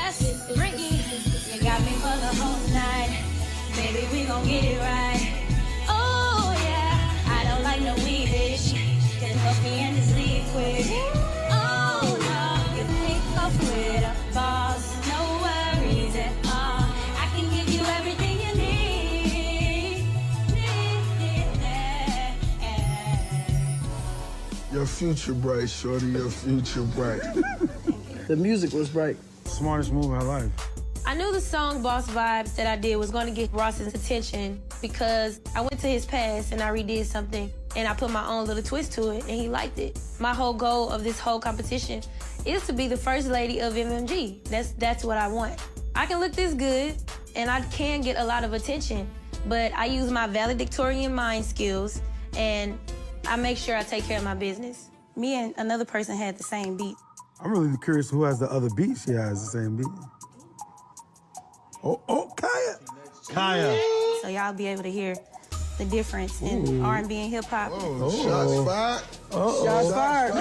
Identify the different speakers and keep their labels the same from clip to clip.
Speaker 1: Yes, Britney, you got me for the whole night. Baby, we gon' get it right. Oh yeah, I don't like no weed, bitch. Just fuck me and just leave quick. Oh no, you pick up with a boss, no worries at all. I can give you everything you need.
Speaker 2: Your future bright, shorty, your future bright.
Speaker 3: The music was bright.
Speaker 4: Smartest move in her life.
Speaker 1: I knew the song Boss Vibes that I did was going to get Ross's attention because I went to his past and I redid something and I put my own little twist to it and he liked it. My whole goal of this whole competition is to be the first lady of MMG. That's what I want. I can look this good and I can get a lot of attention, but I use my valedictorian mind skills and I make sure I take care of my business. Me and another person had the same beat.
Speaker 4: I'm really curious who has the other beat she has the same beat. Oh, Kaya. Kaya.
Speaker 1: So y'all be able to hear the difference in R&B and hip hop.
Speaker 2: Shots fired.
Speaker 3: Shots fired.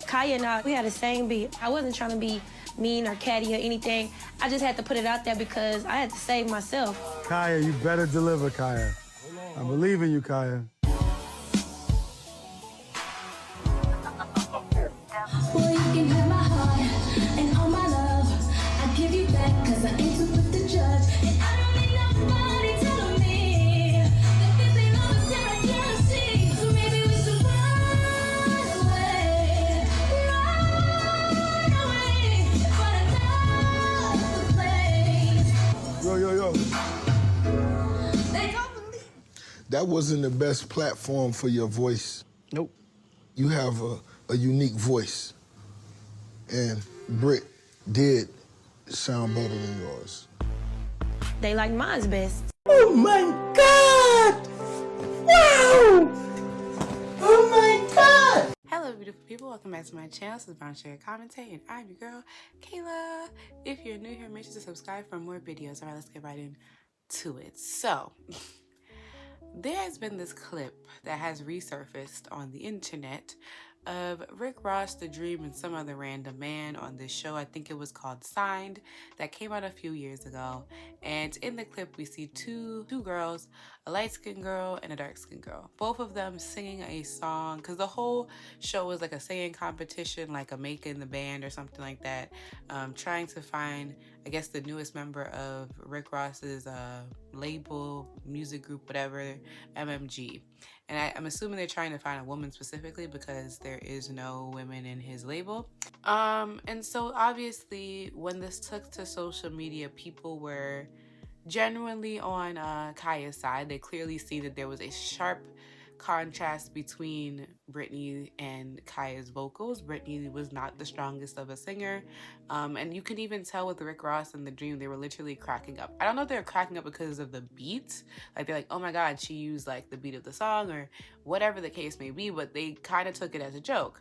Speaker 1: Kaya and I, we had the same beat. I wasn't trying to be mean or catty or anything. I just had to put it out there because I had to save myself.
Speaker 4: Kaya, you better deliver, Kaya. I believe in you, Kaya.
Speaker 5: Boy, you can have my heart and all my love. I give you back cause I ain't too quick to judge. And I don't need nobody telling me that this ain't all the stare I can't see. So maybe we should run away. Find another place.
Speaker 2: Yo.
Speaker 5: They don't believe.
Speaker 2: That wasn't the best platform for your voice.
Speaker 3: Nope.
Speaker 2: You have a unique voice. And Brit did sound better than yours.
Speaker 1: They like mine's best.
Speaker 3: Oh my God! Wow! Oh my God!
Speaker 6: Hello beautiful people, welcome back to my channel. This is Brownsugar Commentate and I'm your girl, Kayla. If you're new here, make sure to subscribe for more videos. Alright, let's get right into it. So, there has been this clip that has resurfaced on the internet of Rick Ross, The Dream, and some other random man on this show. I think it was called Signed, that came out a few years ago. And in the clip, we see two girls, a light-skinned girl and a dark-skinned girl. Both of them singing a song, because the whole show was like a singing competition, like a Make in the Band or something like that, trying to find, I guess, the newest member of Rick Ross's label, music group, whatever, MMG. And I'm assuming they're trying to find a woman specifically because there is no women in his label. And so obviously when this took to social media, people were genuinely on Kaya's side. They clearly see that there was a sharp contrast between Britney and Kaya's vocals. Britney was not the strongest of a singer, and you can even tell with Rick Ross and The Dream, they were literally cracking up. I don't know if they were cracking up because of the beat, like they're like, oh my god, she used like the beat of the song or whatever the case may be, but they kind of took it as a joke.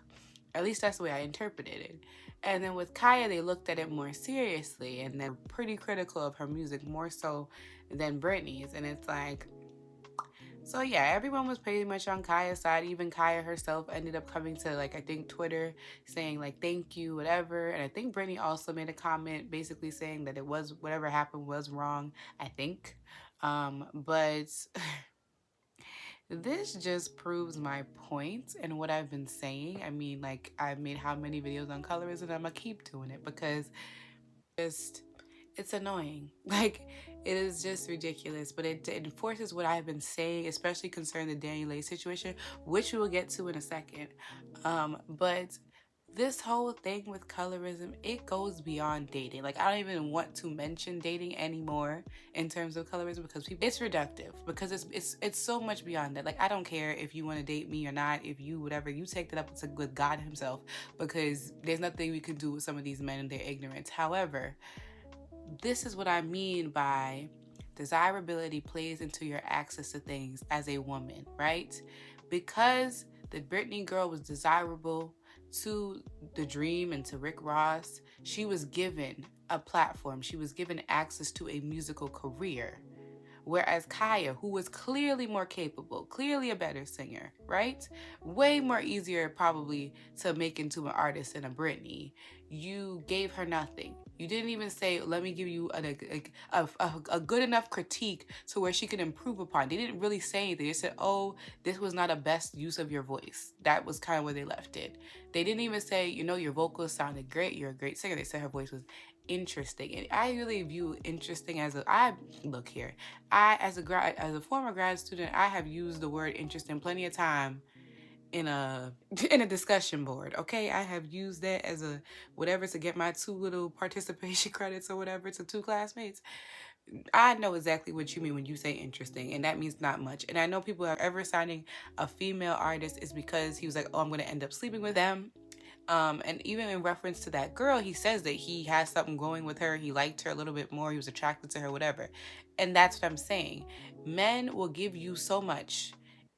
Speaker 6: At least that's the way I interpreted it. And then with Kaya, they looked at it more seriously and they're pretty critical of her music, more so than Britney's. And it's like, so yeah, everyone was pretty much on Kaya's side. Even Kaya herself ended up coming to, like, I think Twitter saying like, thank you, whatever. And I think Britney also made a comment basically saying that it was, whatever happened was wrong, I think. But this just proves my point and what I've been saying. I mean, like, I've made how many videos on colorism, and I'm gonna keep doing it because it's annoying. Like, it is just ridiculous, but it enforces what I've been saying, especially concerning the DaniLeigh situation, which we will get to in a second. But this whole thing with colorism, it goes beyond dating. Like, I don't even want to mention dating anymore in terms of colorism because it's reductive, because it's so much beyond that. Like, I don't care if you want to date me or not, if you whatever, you take that up with God himself, because there's nothing we can do with some of these men and their ignorance. However, this is what I mean by desirability plays into your access to things as a woman, right? Because the Britney girl was desirable to The Dream and to Rick Ross, she was given a platform. She was given access to a musical career. Whereas Kaya, who was clearly more capable, clearly a better singer, right? Way more easier probably to make into an artist than a Britney. you gave her nothing. You didn't even say, let me give you a good enough critique to where she could improve upon. They didn't really say anything. They said, oh, this was not a best use of your voice. That was kind of where they left it. They didn't even say, you know, your vocals sounded great. You're a great singer. They said her voice was interesting. And I really view interesting as look here. As a former grad student, I have used the word interesting plenty of time in a discussion board. Okay, I have used that as a whatever to get my 2 little participation credits or whatever to 2 classmates. I know exactly what you mean when you say interesting, and that means not much. And I know people are ever signing a female artist is because he was like, oh, I'm going to end up sleeping with them. And even in reference to that girl, he says that he has something going with her. He liked her a little bit more. He was attracted to her, whatever. And that's what I'm saying. Men will give you so much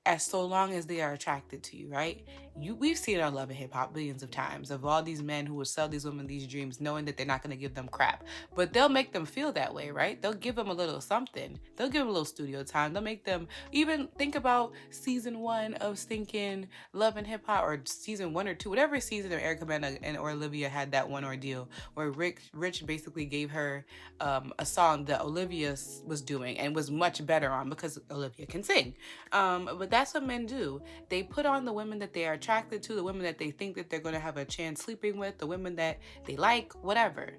Speaker 6: as so long as they are attracted to you, right? We've seen it on Love and Hip Hop billions of times of all these men who will sell these women these dreams knowing that they're not going to give them crap. But they'll make them feel that way, right? They'll give them a little something. They'll give them a little studio time. They'll make them even think about season 1 of Stinking Love and Hip Hop, or season 1 or 2, whatever season of Erica Mena and Olivia had that one ordeal where Rich basically gave her a song that Olivia was doing and was much better on because Olivia can sing. But that's what men do. They put on the women that they are attracted to, the women that they think that they're going to have a chance sleeping with, the women that they like, whatever.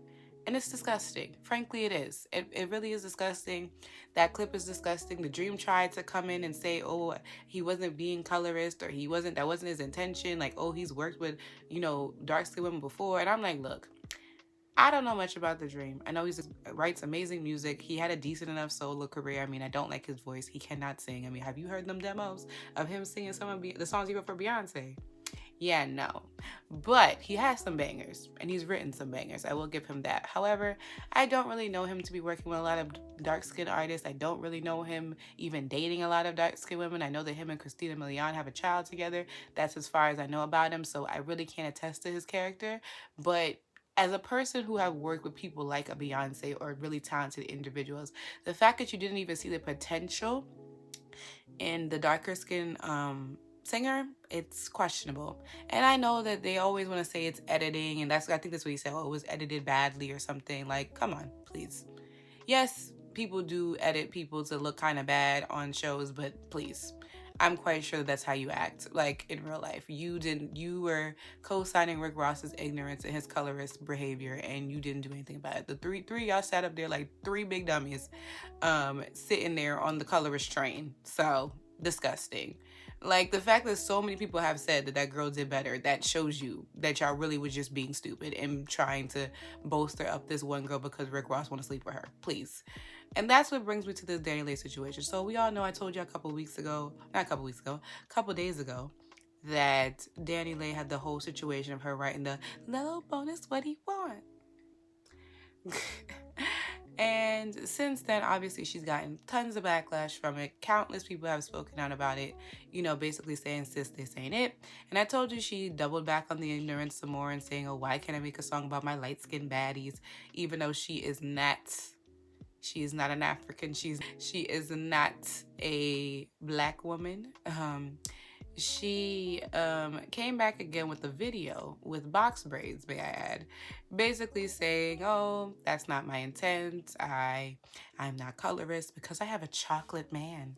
Speaker 6: And it's disgusting. Frankly, it is. It really is disgusting. That clip is disgusting. The Dream tried to come in and say, oh, he wasn't being colorist, or that wasn't his intention. Like, oh, he's worked with, dark-skinned women before. And I'm like, look, I don't know much about The Dream. I know he writes amazing music. He had a decent enough solo career. I mean, I don't like his voice. He cannot sing. I mean, have you heard them demos of him singing some of the songs he wrote for Beyonce? Yeah, no. But he has some bangers, and he's written some bangers. I will give him that. However, I don't really know him to be working with a lot of dark-skinned artists. I don't really know him even dating a lot of dark-skinned women. I know that him and Christina Milian have a child together. That's as far as I know about him, so I really can't attest to his character. But as a person who have worked with people like a Beyonce or really talented individuals, the fact that you didn't even see the potential in the darker skin singer, it's questionable. And I know that they always want to say it's editing, and I think that's what he said, oh, it was edited badly or something. Like, come on, please. Yes, people do edit people to look kind of bad on shows, but please. I'm quite sure that's how you act, like, in real life. You were co-signing Rick Ross's ignorance and his colorist behavior, and you didn't do anything about it. The three y'all sat up there like 3 big dummies, sitting there on the colorist train. So, disgusting. Like, the fact that so many people have said that girl did better, that shows you that y'all really was just being stupid and trying to bolster up this one girl because Rick Ross want to sleep with her. Please. And that's what brings me to this DaniLeigh situation. So we all know, I told you a couple days ago, that DaniLeigh had the whole situation of her writing the little bonus what he want. And since then, obviously, she's gotten tons of backlash from it. Countless people have spoken out about it, basically saying, sis, this ain't it. And I told you she doubled back on the ignorance some more and saying, oh, why can't I make a song about my light-skinned baddies? Even though she is not an African. She is not a black woman. She came back again with a video with box braids, may I add, basically saying, oh, that's not my intent. I'm not colorist because I have a chocolate man.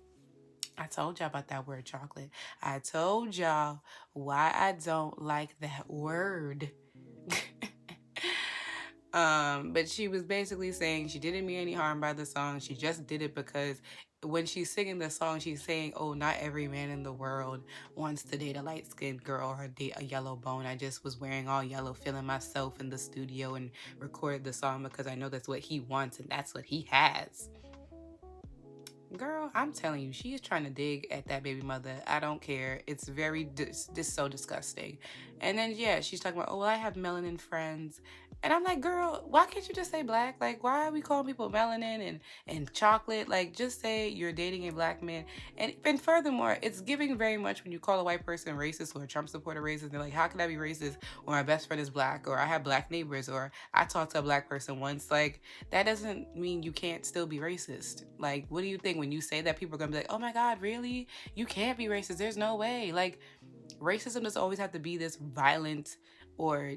Speaker 6: I told y'all about that word chocolate. I told y'all why I don't like that word. But she was basically saying she didn't mean any harm by the song. She just did it because when she's singing the song, she's saying, oh, not every man in the world wants to date a light-skinned girl or date a yellow bone. I just was wearing all yellow, feeling myself in the studio and recorded the song because I know that's what he wants and that's what he has. Girl, I'm telling you, she is trying to dig at that baby mother. I don't care. It's very so disgusting. And then, yeah, she's talking about, oh, well, I have melanin friends. And I'm like, girl, why can't you just say black? Like, why are we calling people melanin and chocolate? Like, just say you're dating a black man. And furthermore, it's giving very much when you call a white person racist or a Trump supporter racist. They're like, how can I be racist? Or my best friend is black, or I have black neighbors, or I talked to a black person once. Like, that doesn't mean you can't still be racist. Like, what do you think when you say that? People are going to be like, oh my God, really? You can't be racist. There's no way. Like, racism doesn't always have to be this violent or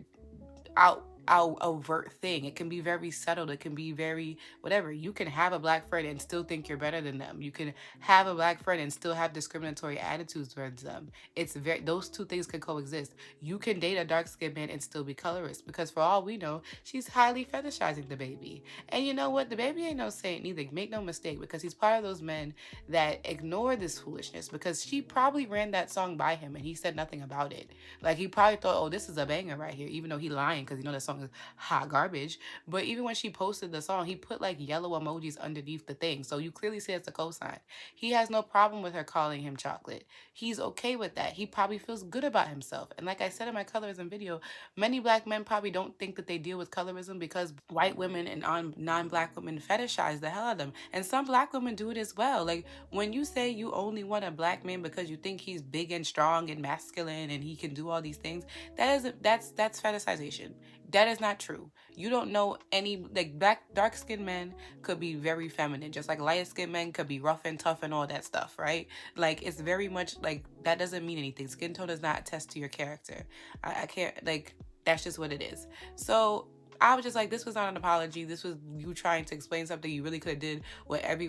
Speaker 6: overt thing. It can be very subtle. It can be very whatever. You can have a black friend and still think you're better than them. You can have a black friend and still have discriminatory attitudes towards them. It's very, those two things can coexist. You can date a dark skinned man and still be colorist, because for all we know, she's highly fetishizing the baby. And you know what? The baby ain't no saint neither. Make no mistake, because he's part of those men that ignore this foolishness, because she probably ran that song by him and he said nothing about it. Like, he probably thought, oh, this is a banger right here, even though he lying, because you know that song is hot garbage. But even when she posted the song, he put like yellow emojis underneath the thing, so you clearly see it's a cosign. He has no problem with her calling him chocolate. He's okay with that. He probably feels good about himself. And like I said in my colorism video, many black men probably don't think that they deal with colorism because white women and non-black women fetishize the hell out of them. And some black women do it as well. Like, when you say you only want a black man because you think he's big and strong and masculine and he can do all these things, that's fetishization. That is not true. You don't know any, like, dark-skinned men could be very feminine, just like light-skinned men could be rough and tough and all that stuff, right? Like, it's very much, like, that doesn't mean anything. Skin tone does not attest to your character. I can't, like, that's just what it is. So I was just like, this was not an apology. This was you trying to explain something you really could have did. What every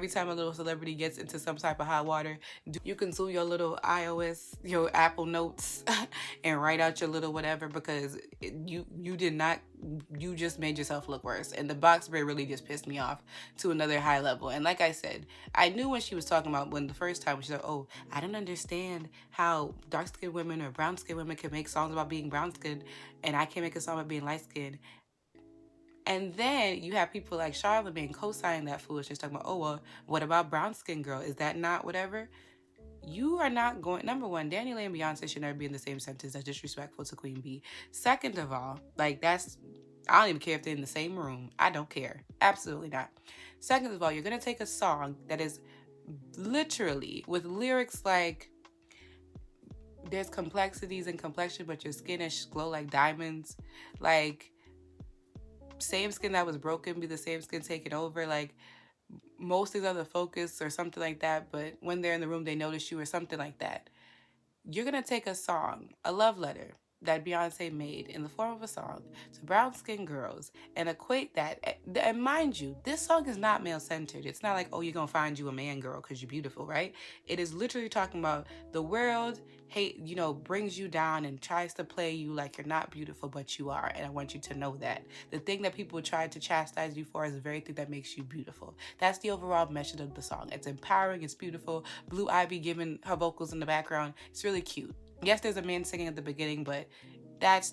Speaker 6: time a little celebrity gets into some type of hot water, you consume your little iOS, your Apple Notes, and write out your little whatever, because you just made yourself look worse. And the box spray really just pissed me off to another high level. And like I said, I knew when she was talking about the first time she's like, oh, I don't understand how dark-skinned women or brown-skinned women can make songs about being brown-skinned and I can't make a song about being light-skinned. And then you have people like Charlamagne co-signing that foolishness, talking about, oh, well, what about brown-skinned girl? Is that not whatever? You are not going... Number one, DaniLeigh and Beyonce should never be in the same sentence. That's disrespectful to Queen Bee. Second of all, like, that's... I don't even care if they're in the same room. I don't care. Absolutely not. Second of all, you're going to take a song that is literally with lyrics like, there's complexities in complexion, but your skin is glow like diamonds. Like, same skin that was broken be the same skin taken over. Like, most things are the focus or something like that, but when they're in the room, they notice you or something like that. You're going to take a song, a love letter that Beyonce made in the form of a song to brown-skinned girls and equate that. And mind you, this song is not male-centered. It's not like, oh, you're going to find you a man, girl, because you're beautiful, right? It is literally talking about the world brings you down and tries to play you like you're not beautiful, but you are. And I want you to know that. The thing that people try to chastise you for is the very thing that makes you beautiful. That's the overall message of the song. It's empowering. It's beautiful. Blue Ivy giving her vocals in the background. It's really cute. Yes, there's a man singing at the beginning, but it's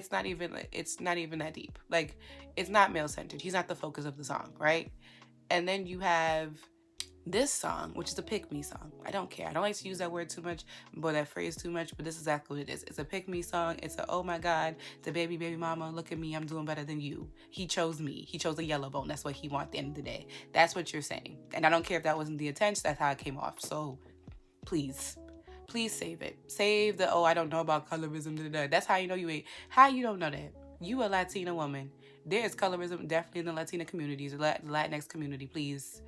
Speaker 6: not even that deep. Like, it's not male-centered. He's not the focus of the song, right? And then you have this song, which is a pick-me song. I don't care. I don't like to use that word too much, but that phrase too much, but this is exactly what it is. It's a pick-me song. It's a, oh my God, the baby mama, look at me, I'm doing better than you. He chose me. He chose a yellow bone. That's what he wants at the end of the day. That's what you're saying. And I don't care if that wasn't the intention. That's how it came off. So please save it. Save the, oh, I don't know about colorism. That's how you know you ain't. How you don't know that? You a Latina woman. There is colorism definitely in the Latina communities, the Latinx community. Please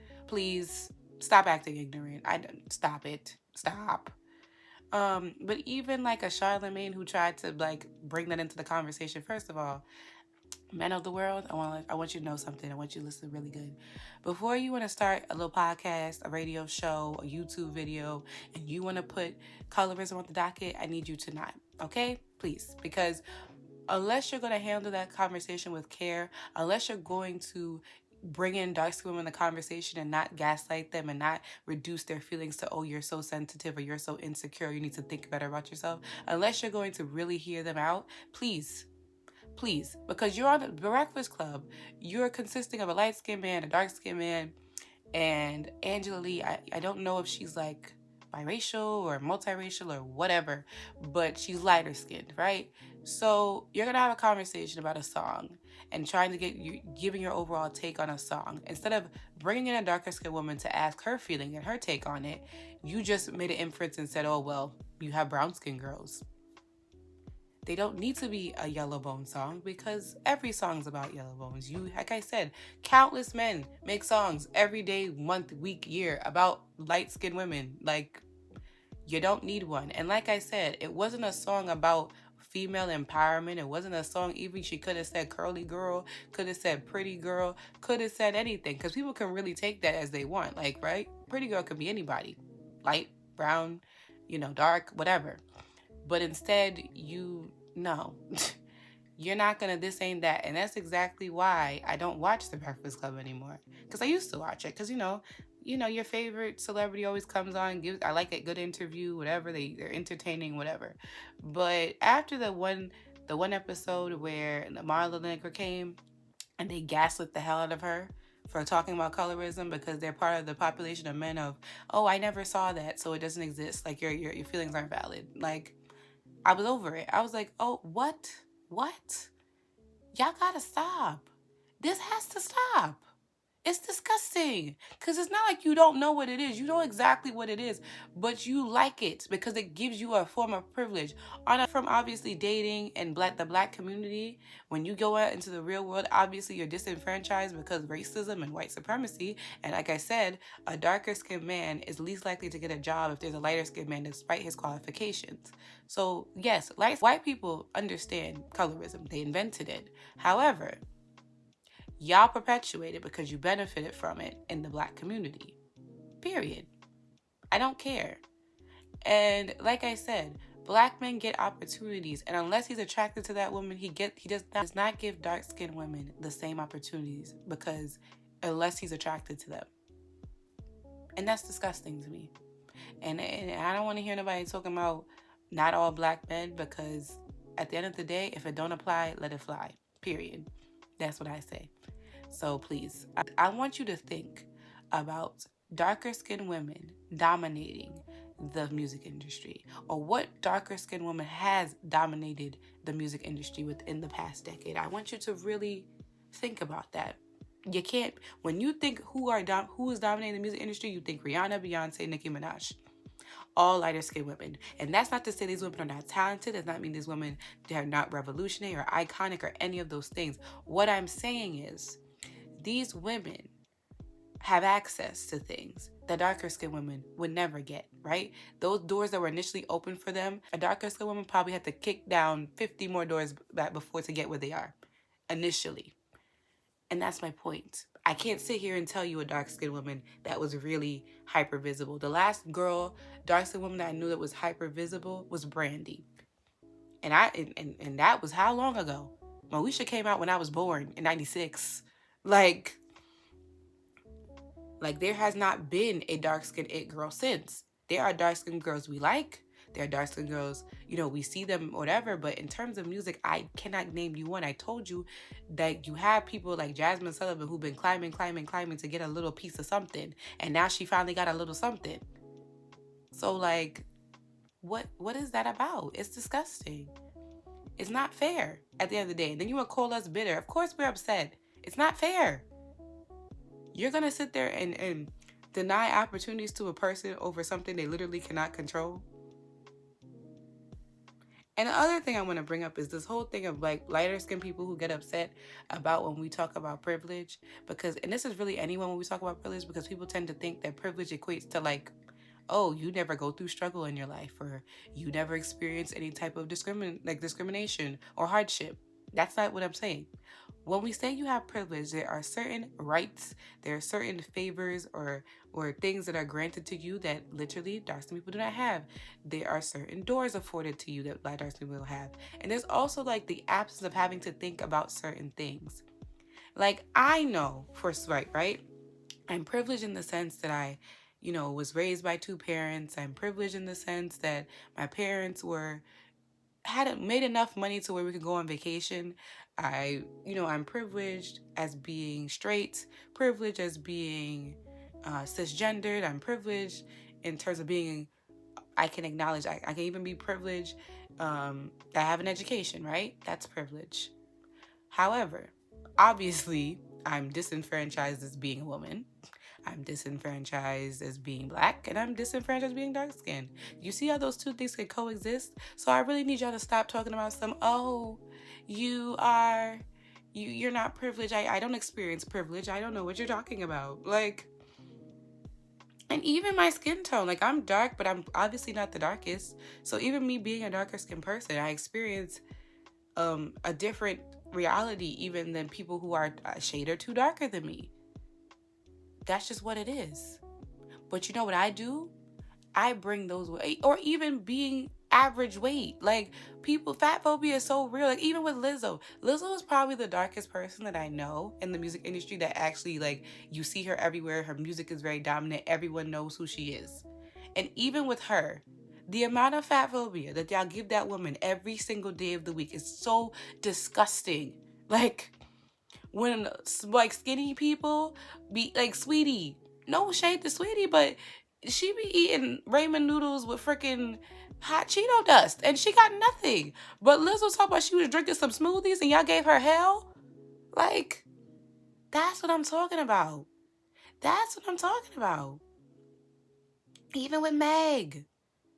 Speaker 6: stop acting ignorant. Stop it. Stop. But even like a Charlamagne who tried to like bring that into the conversation. First of all, men of the world, I want you to know something. I want you to listen really good. Before you want to start a little podcast, a radio show, a YouTube video, and you want to put colorism on the docket, I need you to not. Okay? Please. Because unless you're going to handle that conversation with care, unless you're going to bring in dark-skinned women in the conversation and not gaslight them and not reduce their feelings to, oh, you're so sensitive or you're so insecure, you need to think better about yourself. Unless you're going to really hear them out, please, because you're on the Breakfast Club, you're consisting of a light-skinned man, a dark-skinned man, and Angela Lee, I don't know if she's like biracial or multiracial or whatever, but she's lighter skinned, right? So you're gonna have a conversation about a song and trying to giving your overall take on a song. Instead of bringing in a darker skinned woman to ask her feeling and her take on it, you just made an inference and said, oh, well, you have brown skinned girls. They don't need to be a yellow bone song because every song's about yellow bones. Like I said, countless men make songs every day, month, week, year about light-skinned women. Like, you don't need one. And like I said, it wasn't a song about female empowerment. It wasn't a song even she could have said curly girl, could have said pretty girl, could have said anything. Because people can really take that as they want. Like, right? Pretty girl could be anybody. Light, brown, dark, whatever. But instead, no. You're not gonna, this ain't that. And that's exactly why I don't watch The Breakfast Club anymore. Because I used to watch it. Because, your favorite celebrity always comes on, I like a good interview, whatever, they're entertaining, whatever. But after the one episode where Marla Lineker came and they gaslit the hell out of her for talking about colorism because they're part of the population of men of, oh, I never saw that, so it doesn't exist. Like, your feelings aren't valid. Like, I was over it. I was like, oh, what? Y'all gotta stop. This has to stop. It's disgusting. Because it's not like you don't know what it is. You know exactly what it is. But you like it because it gives you a form of privilege. From obviously dating and the black community, when you go out into the real world, obviously you're disenfranchised because racism and white supremacy. And like I said, a darker skinned man is least likely to get a job if there's a lighter skinned man despite his qualifications. So yes, white people understand colorism. They invented it. However, y'all perpetuate it because you benefited from it in the black community. Period. I don't care. And like I said, black men get opportunities, and unless he's attracted to that woman, he does not give dark-skinned women the same opportunities because unless he's attracted to them. And that's disgusting to me. And I don't want to hear nobody talking about not all black men, because at the end of the day, if it don't apply, let it fly. Period. That's what I say. So please, I want you to think about darker skinned women dominating the music industry, or what darker skinned woman has dominated the music industry within the past decade. I want you to really think about that. You can't, when you think who is dominating the music industry, you think Rihanna, Beyonce, Nicki Minaj. All lighter skinned women. And that's not to say these women are not talented. Does not mean these women, they're not revolutionary or iconic or any of those things. What I'm saying is, these women have access to things that darker skinned women would never get, right? Those doors that were initially open for them, a darker skinned woman probably had to kick down 50 more doors back before to get where they are initially. And that's my point. I can't sit here and tell you a dark-skinned woman that was really hyper-visible. The last girl, dark-skinned woman that I knew that was hyper-visible was Brandy. And that was how long ago? Moesha came out when I was born in 96. Like there has not been a dark-skinned it girl since. There are dark-skinned girls we like. There are dark-skinned girls, we see them, whatever. But in terms of music, I cannot name you one. I told you that you have people like Jasmine Sullivan who've been climbing to get a little piece of something. And now she finally got a little something. So, what is that about? It's disgusting. It's not fair at the end of the day. And then you want to call us bitter. Of course we're upset. It's not fair. You're going to sit there and deny opportunities to a person over something they literally cannot control. And the other thing I want to bring up is this whole thing of lighter skinned people who get upset about when we talk about privilege. And this is really anyone when we talk about privilege, because people tend to think that privilege equates to oh, you never go through struggle in your life, or you never experience any type of discrimination or hardship. That's not what I'm saying. When we say you have privilege, there are certain rights, there are certain favors or things that are granted to you that literally dark-skinned people do not have. There are certain doors afforded to you that black dark-skinned people have. And there's also the absence of having to think about certain things. I know for right? I'm privileged in the sense that I was raised by two parents. I'm privileged in the sense that my parents hadn't made enough money to where we could go on vacation. I'm privileged as being straight, privileged as being cisgendered. I'm privileged in terms of being, I can acknowledge, I can even be privileged that I have an education, right? That's privilege. However, obviously, I'm disenfranchised as being a woman. I'm disenfranchised as being black, and I'm disenfranchised as being dark-skinned. You see how those two things can coexist? So I really need y'all to stop talking about you're not privileged. I don't experience privilege. I don't know what you're talking about. And even my skin tone, like I'm dark, but I'm obviously not the darkest. So even me being a darker skin person, I experience a different reality even than people who are a shade or two darker than me. That's just what it is. But you know what I do? I bring those weight, or even being average weight. Like, people, fat phobia is so real. Like, even with Lizzo. Lizzo is probably the darkest person that I know in the music industry that actually, like, you see her everywhere. Her music is very dominant. Everyone knows who she is. And even with her, the amount of fat phobia that y'all give that woman every single day of the week is so disgusting. Like, when, like, skinny people be, like, Sweetie, no shade to Sweetie, but she be eating ramen noodles with freaking hot Cheeto dust, and she got nothing. But Liz was talking about she was drinking some smoothies, and y'all gave her hell? Like, that's what I'm talking about. That's what I'm talking about. Even with Meg,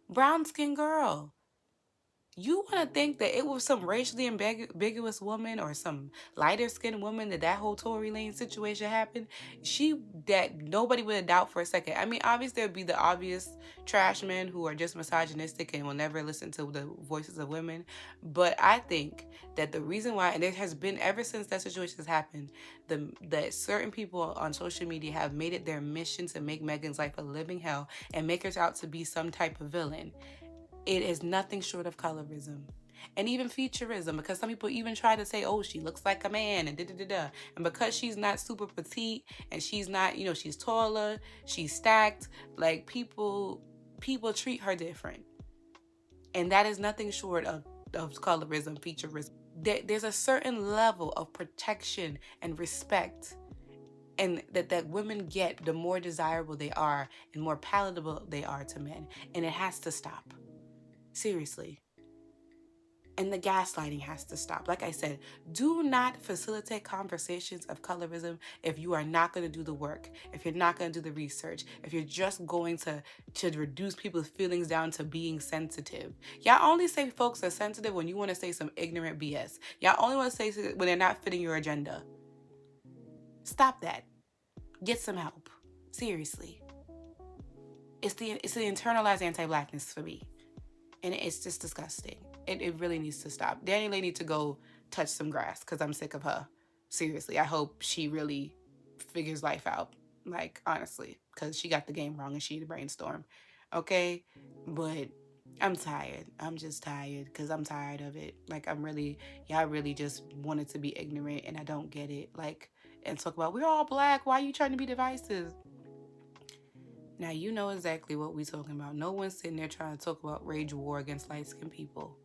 Speaker 6: brown skin girl. You want to think that it was some racially ambiguous woman or some lighter skinned woman that whole Tory Lane situation happened? That nobody would doubt for a second. I mean, obviously there would be the obvious trash men who are just misogynistic and will never listen to the voices of women. But I think that the reason why, and it has been ever since that situation has happened, that certain people on social media have made it their mission to make Meghan's life a living hell and make her out to be some type of villain. It is nothing short of colorism and even futurism, because some people even try to say, oh, she looks like a man and da-da-da-da. And because she's not super petite and she's not, she's taller, she's stacked, like people treat her different. And that is nothing short of colorism, futurism. There's a certain level of protection and respect and that women get the more desirable they are and more palatable they are to men. And it has to stop. Seriously. And the gaslighting has to stop. Like I said, do not facilitate conversations of colorism if you are not going to do the work, if you're not going to do the research, if you're just going to reduce people's feelings down to being sensitive. Y'all only say folks are sensitive when you want to say some ignorant BS. Y'all only want to say when they're not fitting your agenda. Stop that. Get some help. Seriously. It's the internalized anti-blackness for me. And it's just disgusting. It really needs to stop. DaniLeigh needs to go touch some grass because I'm sick of her. Seriously, I hope she really figures life out. Like, honestly, because she got the game wrong and she need to brainstorm. Okay? But I'm tired. I'm just tired because I'm tired of it. Like, y'all really just wanted to be ignorant and I don't get it. Like, and talk about, we're all black. Why are you trying to be divisive? Now, you know exactly what we're talking about. No one's sitting there trying to talk about rage war against light-skinned people.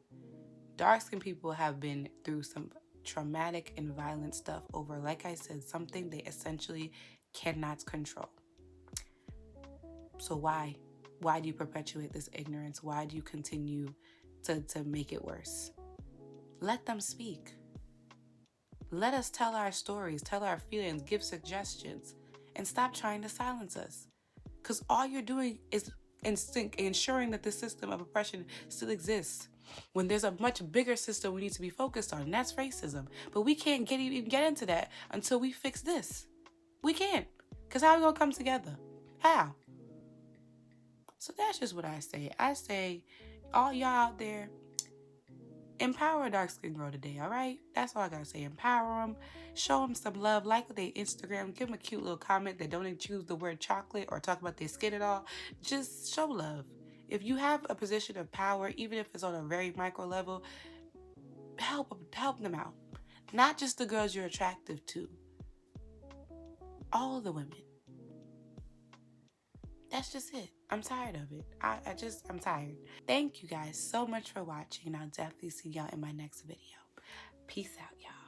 Speaker 6: Dark-skinned people have been through some traumatic and violent stuff over, like I said, something they essentially cannot control. So why? Why do you perpetuate this ignorance? Why do you continue to make it worse? Let them speak. Let us tell our stories, tell our feelings, give suggestions, and stop trying to silence us. Because all you're doing is ensuring that the system of oppression still exists. When there's a much bigger system we need to be focused on, and that's racism. But we can't even get into that until we fix this. We can't. Because how are we going to come together? How? So that's just what I say. I say, all y'all out there, empower a dark-skinned girl today, all right? That's all I gotta say. Empower them. Show them some love. Like their Instagram. Give them a cute little comment that don't choose the word chocolate or talk about their skin at all. Just show love. If you have a position of power, even if it's on a very micro level, help them out. Not just the girls you're attractive to. All the women. That's just it. I'm tired of it. I'm tired. Thank you guys so much for watching, and I'll definitely see y'all in my next video. Peace out, y'all.